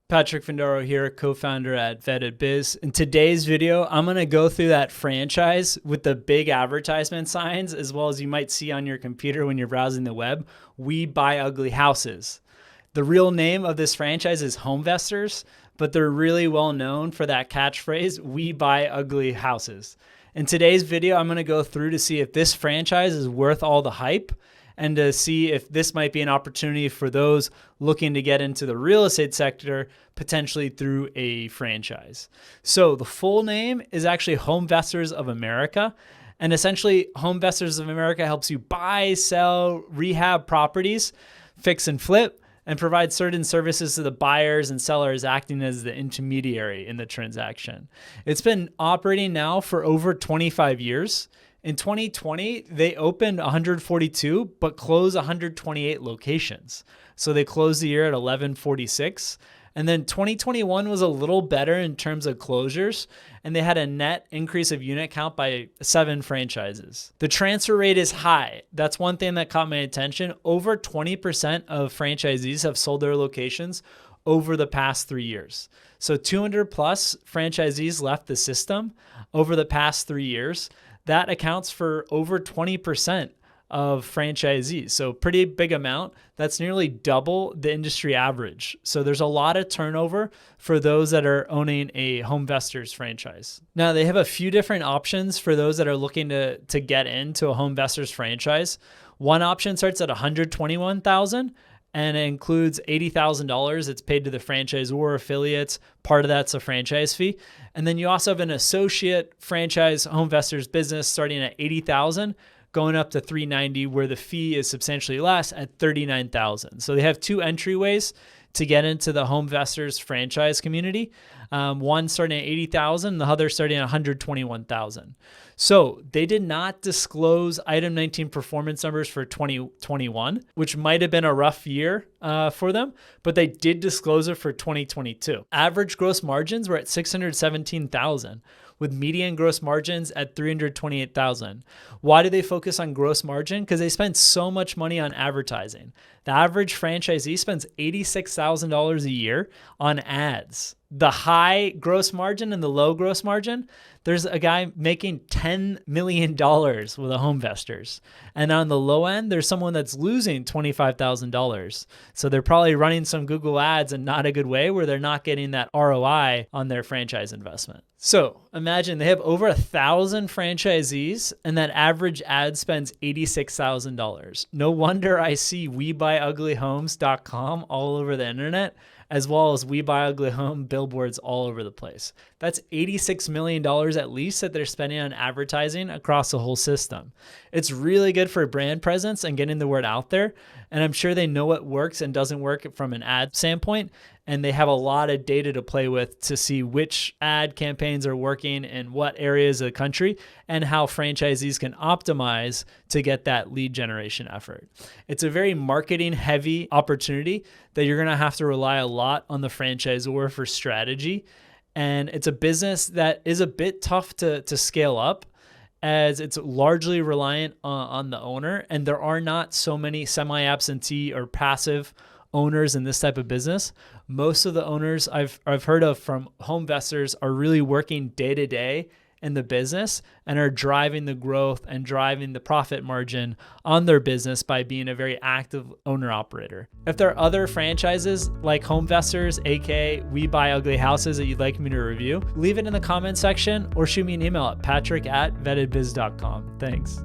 Patrick Findaro here, co-founder at Vetted Biz. In today's video, I'm going to go through that franchise with the big advertisement signs, as well as you might see on your computer when you're browsing the web, "We buy ugly houses." The real name of this franchise is HomeVestors, but they're really well known for that catchphrase, "We buy ugly houses." In today's video, I'm going to go through to see if this franchise is worth all the hype, and to see if this might be an opportunity for those looking to get into the real estate sector, potentially through a franchise. So the full name is actually HomeVestors of America. And essentially, HomeVestors of America helps you buy, sell, rehab properties, fix and flip, and provide certain services to the buyers and sellers, acting as the intermediary in the transaction. It's been operating now for over 25 years. In 2020, they opened 142, but closed 128 locations. So they closed the year at 1146. And then 2021 was a little better in terms of closures, and they had a net increase of unit count by 7 franchises. The transfer rate is high. That's one thing that caught my attention. Over 20% of franchisees have sold their locations over the past 3 years. So 200 plus franchisees left the system over the past 3 years. That accounts for over 20% of franchisees. So pretty big amount. That's nearly double the industry average. So there's a lot of turnover for those that are owning a HomeVestors franchise. Now they have a few different options for those that are looking to get into a HomeVestors franchise. One option starts at $121,000. And it includes $80,000 it's paid to the franchisor or affiliates. Part of that's a franchise fee. And then you also have an associate franchise HomeVestors business starting at $80,000, going up to $390,000, where the fee is substantially less at $39,000. So they have 2 entryways to get into the HomeVestors franchise community. One starting at $80,000, the other starting at $121,000. So they did not disclose item 19 performance numbers for 2021, which might have been a rough year for them, but they did disclose it for 2022. Average gross margins were at $617,000, with median gross margins at $328,000. Why do they focus on gross margin? Because they spend so much money on advertising. The average franchisee spends $86,000 a year on ads. The high gross margin and the low gross margin, there's a guy making $10 million with a HomeVestors. And on the low end, there's someone that's losing $25,000. So they're probably running some Google ads in not a good way, where they're not getting that ROI on their franchise investment. So imagine they have over 1,000 franchisees, and that average ad spends $86,000. No wonder I see WeBuyUglyHomes.com all over the internet, as well as We Buy Ugly Home billboards all over the place. That's $86 million at least that they're spending on advertising across the whole system. It's really good for brand presence and getting the word out there. And I'm sure they know what works and doesn't work from an ad standpoint. And they have a lot of data to play with to see which ad campaigns are working in what areas of the country, and how franchisees can optimize to get that lead generation effort. It's a very marketing heavy opportunity that you're going to have to rely a lot on the franchisor for strategy. And it's a business that is a bit tough to scale up, as it's largely reliant on the owner. And there are not so many semi-absentee or passive owners in this type of business. Most of the owners I've heard of from HomeVestors are really working day to day in the business and are driving the growth and driving the profit margin on their business by being a very active owner operator. If there are other franchises like HomeVestors, aka We Buy Ugly Houses, that you'd like me to review, leave it in the comment section or shoot me an email at patrick@vettedbiz.com. Thanks.